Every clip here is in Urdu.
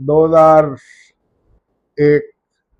2001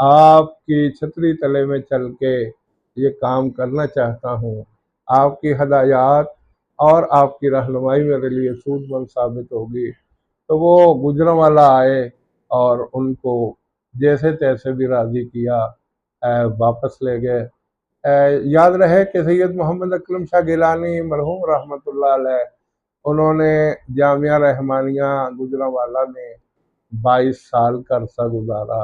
آپ کی چھتری تلے میں چل کے یہ کام کرنا چاہتا ہوں، آپ کی ہدایات اور آپ کی رہنمائی میرے لیے سود مند ثابت ہوگی۔ تو وہ گجرانوالہ آئے اور ان کو جیسے تیسے بھی راضی کیا، واپس لے گئے۔ یاد رہے کہ سید محمد اکرم شاہ گیلانی مرحوم رحمۃ اللہ علیہ، انہوں نے جامعہ رحمانیہ گجرانوالہ میں 22 سال کا عرصہ گزارا۔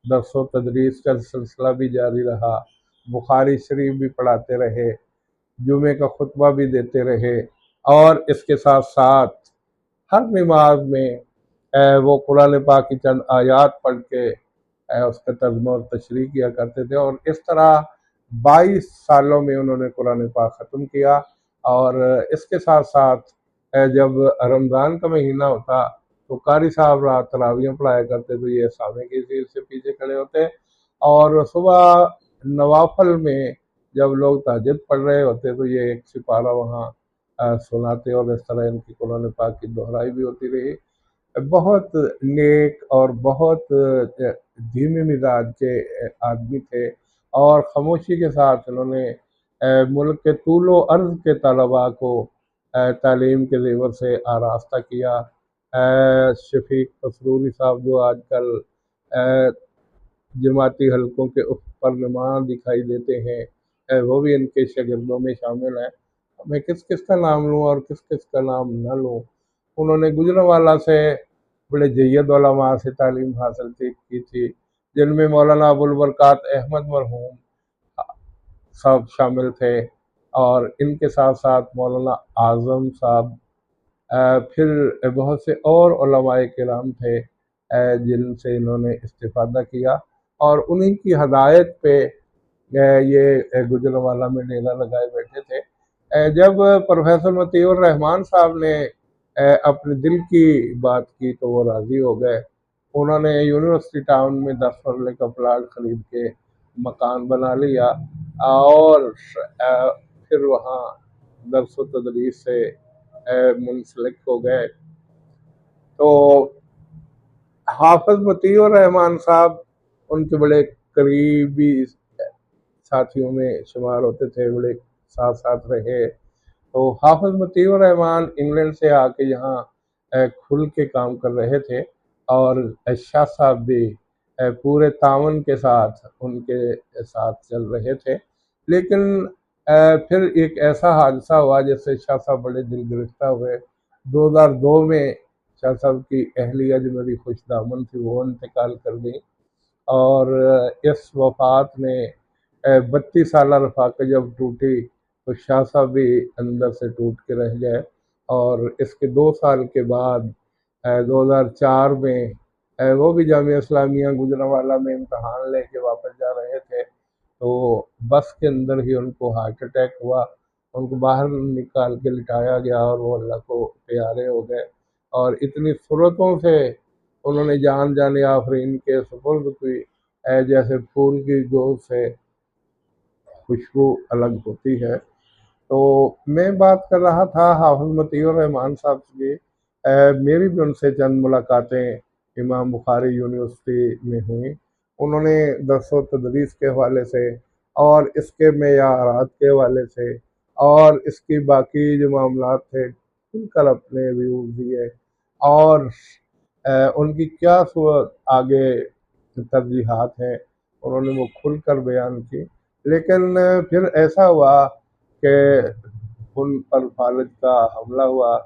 درس و تدریس کا سلسلہ بھی جاری رہا، بخاری شریف بھی پڑھاتے رہے، جمعے کا خطبہ بھی دیتے رہے، اور اس کے ساتھ ساتھ ہر نماز میں وہ قرآن پاک کی چند آیات پڑھ کے اس کا ترجمہ اور تشریح کیا کرتے تھے، اور اس طرح 22 سالوں میں انہوں نے قرآن پاک ختم کیا۔ اور اس کے ساتھ ساتھ جب رمضان کا مہینہ ہوتا تو قاری صاحب رات تراویحیں پڑھایا کرتے، تو یہ سامنے کی سیٹ سے پیچھے کھڑے ہوتے، اور صبح نوافل میں جب لوگ تہجد پڑھ رہے ہوتے تو یہ ایک سپارہ وہاں سناتے، اور اس طرح ان کی قرآن پاک کی دہرائی بھی ہوتی رہی۔ بہت نیک اور بہت دھیمے مزاج کے آدمی تھے، اور خاموشی کے ساتھ انہوں نے ملک کے طول و عرض کے طلباء کو تعلیم کے زیور سے آراستہ کیا۔ شفیق فسروری صاحب جو آج کل جماعتی حلقوں کے پر نمایاں دکھائی دیتے ہیں، وہ بھی ان کے شاگردوں میں شامل ہیں۔ میں کس کس کا نام لوں اور کس کس کا نام نہ لوں۔ انہوں نے گجرانوالہ سے بڑے جید علماء سے تعلیم حاصل کی تھی، جن میں مولانا ابوالبرکات احمد مرحوم صاحب شامل تھے، اور ان کے ساتھ ساتھ مولانا اعظم صاحب، پھر بہت سے اور علماء کرام تھے جن سے انہوں نے استفادہ کیا، اور انہی کی ہدایت پہ یہ گجرانوالہ میں ڈیرا لگائے بیٹھے تھے۔ جب پروفیسر مطیع الرحمان صاحب نے اپنے دل کی بات کی تو وہ راضی ہو گئے۔ انہوں نے یونیورسٹی ٹاؤن میں 10 مرلے کا پلاٹ خرید کے مکان بنا لیا، اور پھر وہاں درس و تدریس سے منسلک ہو گئے۔ تو حافظ مطیع الرحمان صاحب ان کے بڑے قریبی ساتھیوں میں شمار ہوتے تھے، بڑے ساتھ ساتھ رہے۔ تو حافظ مطیع الرحمان انگلینڈ سے آ کے یہاں کھل کے کام کر رہے تھے، اور شاہ صاحب بھی پورے تعاون کے ساتھ ان کے ساتھ چل رہے تھے۔ لیکن پھر ایک ایسا حادثہ ہوا جس سے شاہ صاحب بڑے دل گرفتہ ہوئے۔ 2002 میں شاہ صاحب کی اہلیہ جو میری خوش دامن تھی وہ انتقال کر گئی، اور اس وفات میں 32 سالہ رفاقت جب ٹوٹی تو شاہ صاحب بھی اندر سے ٹوٹ کے رہ گئے۔ اور اس کے 2 سال کے بعد 2004 میں وہ بھی جامعہ اسلامیہ گجرانوالہ میں امتحان لے کے واپس جا رہے تھے، تو بس کے اندر ہی ان کو ہارٹ اٹیک ہوا، ان کو باہر نکال کے لٹایا گیا، اور وہ اللہ کو پیارے ہو گئے، اور اتنی صورتوں سے انہوں نے جان جانے آفرین کے سپرد کی، جیسے پھول کی گود سے خوشبو الگ ہوتی ہے۔ تو میں بات کر رہا تھا حافظ مطیع الرحمان صاحب کی، میری بھی ان سے چند ملاقاتیں امام بخاری یونیورسٹی میں ہوئیں۔ انہوں نے درس و تدریس کے حوالے سے اور اس کے معیارات کے حوالے سے اور اس کی باقی جو معاملات تھے کھل کر اپنے ویوز دیے، اور ان کی کیا صورت آگے ترجیحات ہیں انہوں نے وہ کھل کر بیان کی۔ لیکن پھر ایسا ہوا کہ ان پر فالج کا حملہ ہوا،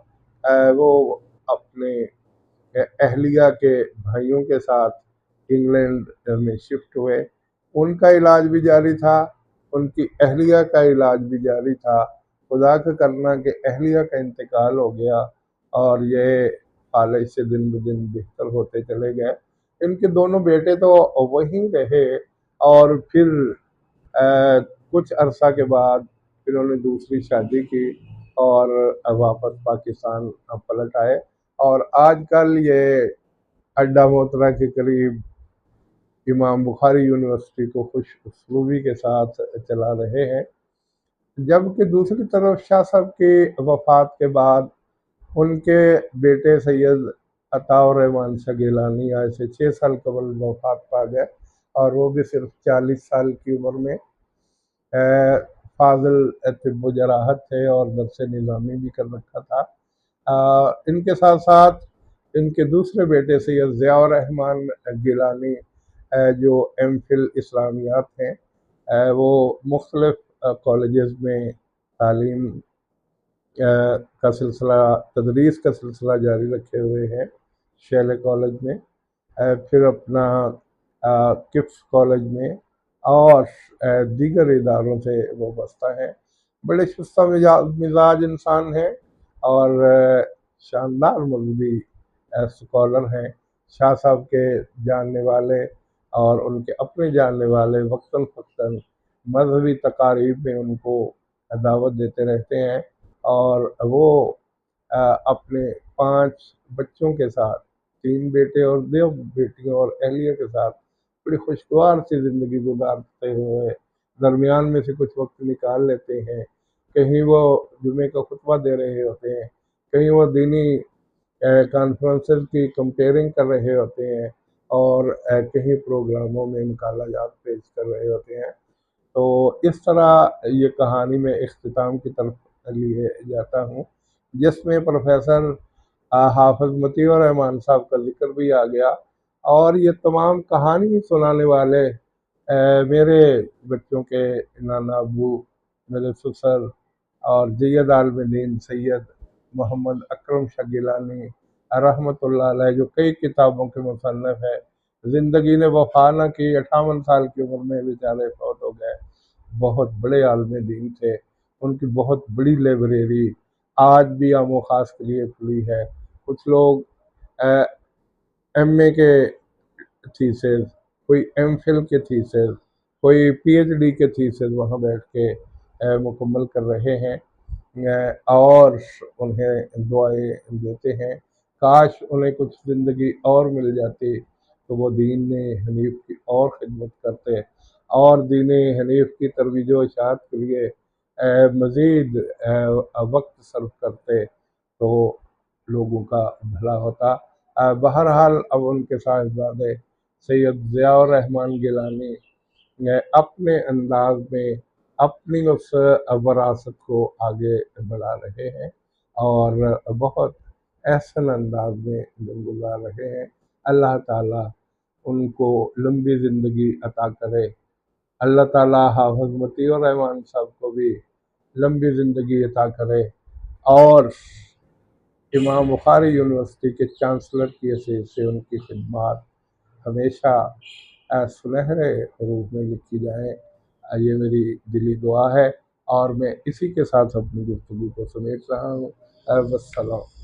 وہ اپنے اہلیہ کے بھائیوں کے ساتھ انگلینڈ میں شفٹ ہوئے۔ ان کا علاج بھی جاری تھا، ان کی اہلیہ کا علاج بھی جاری تھا۔ خدا کا کرنا کہ اہلیہ کا انتقال ہو گیا، اور یہ فالج سے دن بدن بہتر ہوتے چلے گئے۔ ان کے دونوں بیٹے تو وہیں رہے، اور پھر کچھ عرصہ کے بعد پھر انہوں نے دوسری شادی کی، اور واپس پاکستان پلٹ آئے، اور آج کل یہ اڈا موترا کے قریب امام بخاری یونیورسٹی کو خوش اسلوبی کے ساتھ چلا رہے ہیں۔ جبکہ دوسری طرف شاہ صاحب کی وفات کے بعد ان کے بیٹے سید عطاء الرحمان شاہ گیلانی آج سے 6 سال قبل وفات پا گئے۔ اور وہ بھی صرف 40 سال کی عمر میں فاضل طب و جراحت تھے اور درس نظامی بھی کر رکھا تھا۔ ان کے ساتھ ساتھ ان کے دوسرے بیٹے سید ضیاء الرحمن گیلانی جو ایم فل اسلامیات ہیں، وہ مختلف کالجز میں تعلیم کا سلسلہ، تدریس کا سلسلہ جاری رکھے ہوئے ہیں، شیلے کالج میں، پھر اپنا کپس کالج میں اور دیگر اداروں سے وابستہ ہیں۔ بڑے شستہ مزاج انسان ہیں اور شاندار مذہبی اسکالر ہیں۔ شاہ صاحب کے جاننے والے اور ان کے اپنے جاننے والے وقتاً فوقتاً مذہبی تقاریب میں ان کو دعوت دیتے رہتے ہیں، اور وہ اپنے 5 بچوں کے ساتھ، 3 بیٹے اور 2 بیٹیوں اور اہلیہ کے ساتھ بڑی خوشگوار سی زندگی گزارتے ہوئے درمیان میں سے کچھ وقت نکال لیتے ہیں۔ کہیں وہ جمعے کا خطبہ دے رہے ہوتے ہیں، کہیں وہ دینی کانفرنسز کی کمپیئرنگ کر رہے ہوتے ہیں، اور کہیں پروگراموں میں مقالہ جات پیش کر رہے ہوتے ہیں۔ تو اس طرح یہ کہانی میں اختتام کی طرف لیے جاتا ہوں، جس میں پروفیسر حافظ مطیع الرحمن صاحب کا ذکر بھی آ گیا، اور یہ تمام کہانی سنانے والے میرے بچوں کے نانا ابو، میرے سسر اور جید عالم دین سید محمد اکرم شاہ گیلانی رحمۃ اللہ علیہ، جو کئی کتابوں کے مصنف ہے، زندگی نے وفا نہ کی، 58 سال کی عمر میں بیچارے فوت ہو گئے۔ بہت بڑے عالم دین تھے، ان کی بہت بڑی لائبریری آج بھی عام و خاص کے لیے کھلی ہے۔ کچھ لوگ ایم اے کے تھیسز، کوئی ایم فل کے تھیسز، کوئی پی ایچ ڈی کے تھیسز وہاں بیٹھ کے مکمل کر رہے ہیں، اور انہیں دعائیں دیتے ہیں۔ کاش انہیں کچھ زندگی اور مل جاتی تو وہ دین حنیف کی اور خدمت کرتے، اور دین حنیف کی ترویج و اشاعت کے لیے مزید وقت صرف کرتے تو لوگوں کا بھلا ہوتا۔ بہرحال اب ان کے صاحبزادے سید ضیاء الرحمن گیلانی اپنے انداز میں اپنی اس وراثت کو آگے بڑھا رہے ہیں، اور بہت احسن انداز میں دن گزار رہے ہیں۔ اللہ تعالیٰ ان کو لمبی زندگی عطا کرے۔ اللہ تعالیٰ حافظ مطیع الرحمن صاحب کو بھی لمبی زندگی عطا کرے، اور امام بخاری یونیورسٹی کے چانسلر کی حیثیت سے ان کی خدمات ہمیشہ سنہرے حروف میں لکھی جائیں۔ یہ میری دلی دعا ہے، اور میں اسی کے ساتھ اپنی گفتگو کو سمیٹ رہا ہوں۔ والسلام۔